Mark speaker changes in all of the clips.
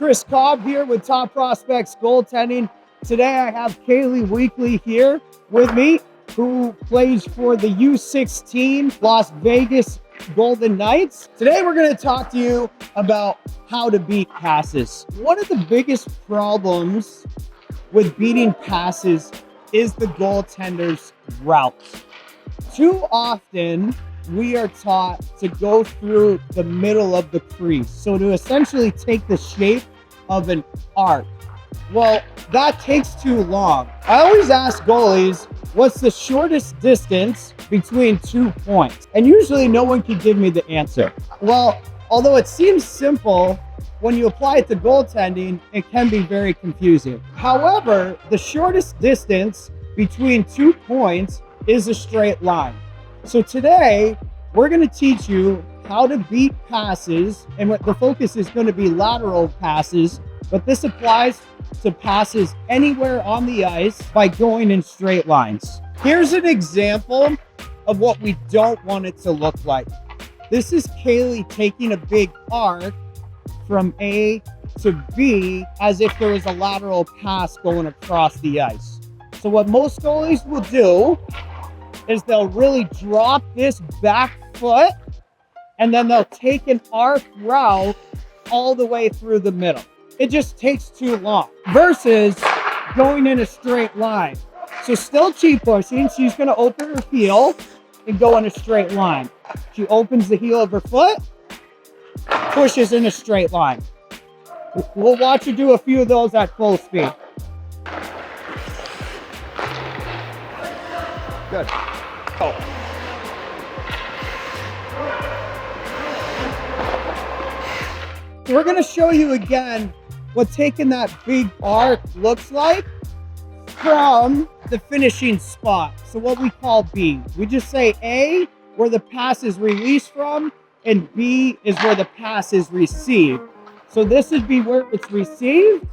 Speaker 1: Chris Cobb here with Top Prospects Goaltending. Today I have Kaylee Weekly here with me, who plays for the U16 Las Vegas Golden Knights. Today we're going to talk to you about how to beat passes. One of the biggest problems with beating passes is the goaltender's route. Too often we are taught to go through the middle of the crease, so to essentially take the shape of an arc. Well, that takes too long. I always ask goalies, what's the shortest distance between 2 points? And usually no one can give me the answer. Well, although it seems simple, when you apply it to goaltending, it can be very confusing. However, the shortest distance between 2 points is a straight line. So today, we're going to teach you how to beat passes, and what the focus is going to be lateral passes, but this applies to passes anywhere on the ice by going in straight lines. Here's an example of what we don't want it to look like. This is Kaylee taking a big arc from A to B as if there was a lateral pass going across the ice. So what most goalies will do is they'll really drop this back foot and then they'll take an arc route all the way through the middle. It just takes too long versus going in a straight line. So still cheek pushing, she's going to open her heel and go in a straight line. She opens the heel of her foot, pushes in a straight line. We'll watch her do a few of those at full speed. Good. Oh. We're going to show you again what taking that big arc looks like from the finishing spot. So what we call B. We just say A, where the pass is released from, and B is where the pass is received. So this would be where it's received.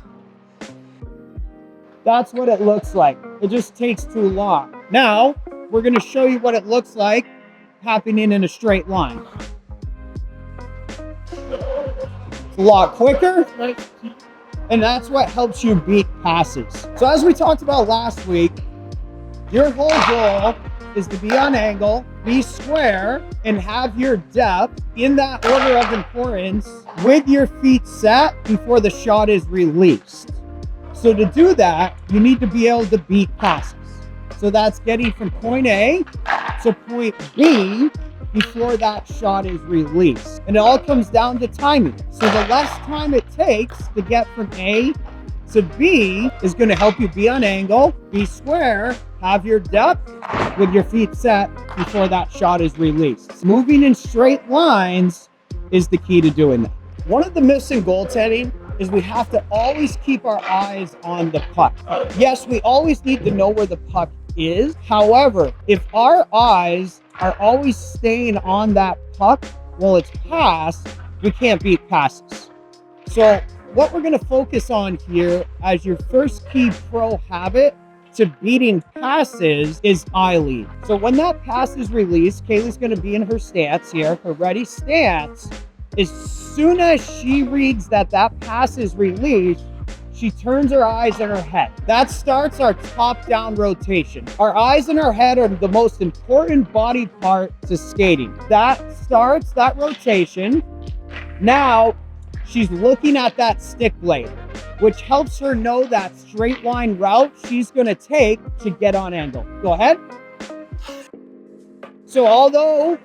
Speaker 1: That's what it looks like. It just takes too long. Now, we're going to show you what it looks like happening in a straight line. It's a lot quicker, and that's what helps you beat passes. So as we talked about last week, your whole goal is to be on angle, be square, and have your depth in that order of importance with your feet set before the shot is released. So to do that, you need to be able to beat passes. So that's getting from point A to point B before that shot is released. And it all comes down to timing. So the less time it takes to get from A to B is going to help you be on angle, be square, have your depth with your feet set before that shot is released. Moving in straight lines is the key to doing that. One of the myths in goaltending is we have to always keep our eyes on the puck. Yes, we always need to know where the puck is. However, if our eyes are always staying on that puck while it's passed, we can't beat passes. So what we're going to focus on here as your first key pro habit to beating passes is eye lead. So when that pass is released, Kaylee's going to be in her stance here, her ready stance. As soon as she reads that that pass is released, she turns her eyes and her head. That starts our top-down rotation. Our eyes and our head are the most important body part to skating. That starts that rotation. Now, she's looking at that stick blade, which helps her know that straight line route she's gonna take to get on angle. Go ahead. So although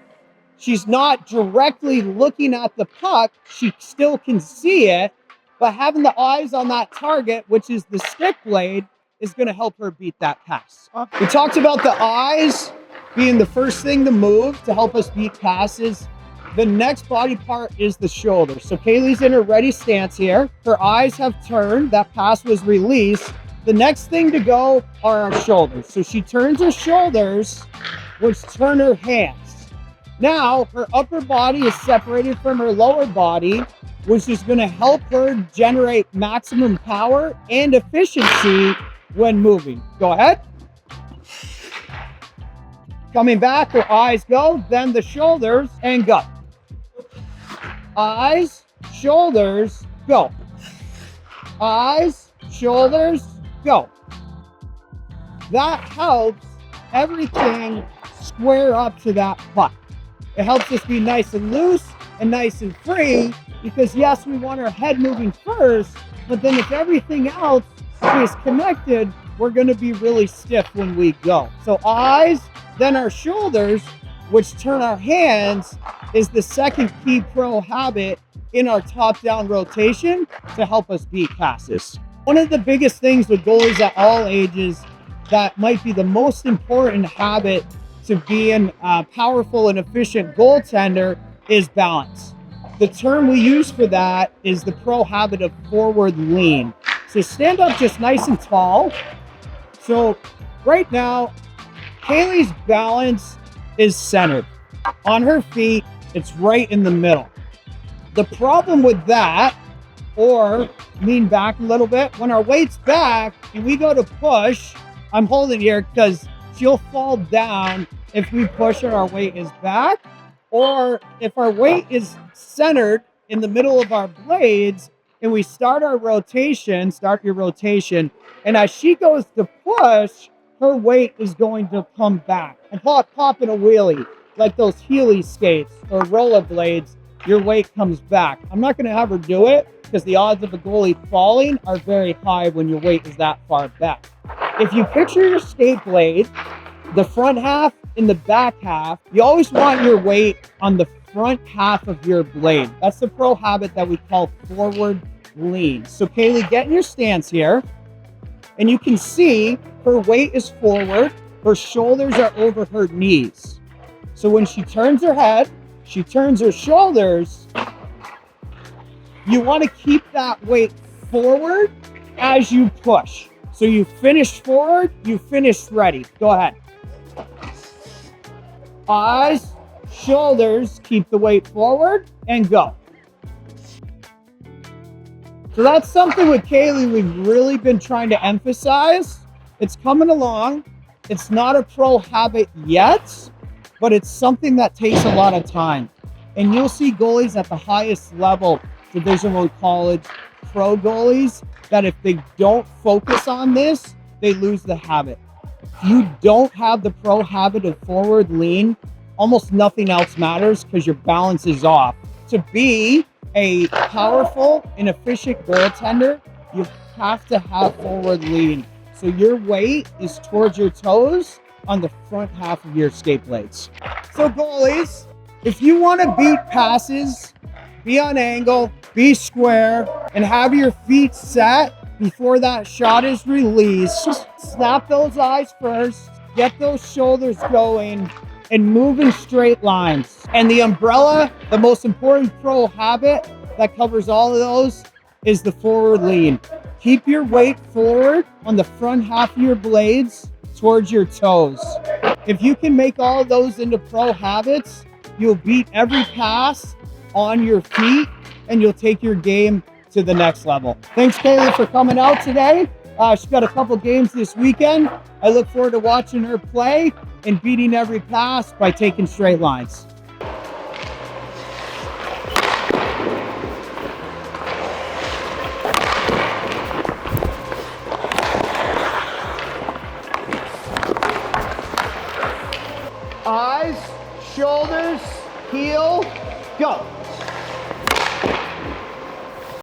Speaker 1: she's not directly looking at the puck, she still can see it, but having the eyes on that target, which is the stick blade, is going to help her beat that pass. We talked about the eyes being the first thing to move to help us beat passes. The next body part is the shoulder. So Kaylee's in her ready stance here. Her eyes have turned. That pass was released. The next thing to go are our shoulders. So she turns her shoulders, which turn her hands. Now, her upper body is separated from her lower body, which is going to help her generate maximum power and efficiency when moving. Go ahead. Coming back, her eyes go, then the shoulders, and go. Eyes, shoulders, go. Eyes, shoulders, go. That helps everything square up to that puck. It helps us be nice and loose and nice and free because yes, we want our head moving first, but then if everything else is connected, we're going to be really stiff when we go. So eyes, then our shoulders, which turn our hands, is the second key pro habit in our top-down rotation to help us beat passes. One of the biggest things with goalies at all ages that might be the most important habit to being a powerful and efficient goaltender is balance. The term we use for that is the pro habit of forward lean. So stand up just nice and tall. So right now, Kaylee's balance is centered. On her feet, it's right in the middle. The problem with that, or lean back a little bit, when our weight's back and we go to push, I'm holding here because she'll fall down if we push and our weight is back, or if our weight is centered in the middle of our blades and we start your rotation, and as she goes to push, her weight is going to come back. And popping a wheelie, like those Heeley skates or rollerblades, your weight comes back. I'm not going to have her do it because the odds of a goalie falling are very high when your weight is that far back. If you picture your skate blade, the front half and the back half, you always want your weight on the front half of your blade. That's the pro habit that we call forward lean. So Kaylee, get in your stance here, and you can see her weight is forward, her shoulders are over her knees. So when she turns her head, she turns her shoulders, you want to keep that weight forward as you push. So you finish forward, you finish ready. Go ahead. Eyes, shoulders, keep the weight forward, and go. So that's something with Kaylee we've really been trying to emphasize. It's coming along. It's not a pro habit yet, but it's something that takes a lot of time. And you'll see goalies at the highest level, Division I college, pro goalies, that if they don't focus on this, they lose the habit. If you don't have the pro habit of forward lean, almost nothing else matters because your balance is off. To be a powerful and efficient goaltender, you have to have forward lean. So your weight is towards your toes on the front half of your skate blades. So goalies, if you want to beat passes, be on angle, be square, and have your feet set before that shot is released, snap those eyes first, get those shoulders going, and move in straight lines. And the umbrella, the most important pro habit that covers all of those, is the forward lean. Keep your weight forward on the front half of your blades towards your toes. If you can make all of those into pro habits, you'll beat every pass on your feet and you'll take your game to the next level. Thanks, Kaylee, for coming out today. She's got a couple games this weekend. I look forward to watching her play and beating every pass by taking straight lines. Eyes, shoulders, heel, go.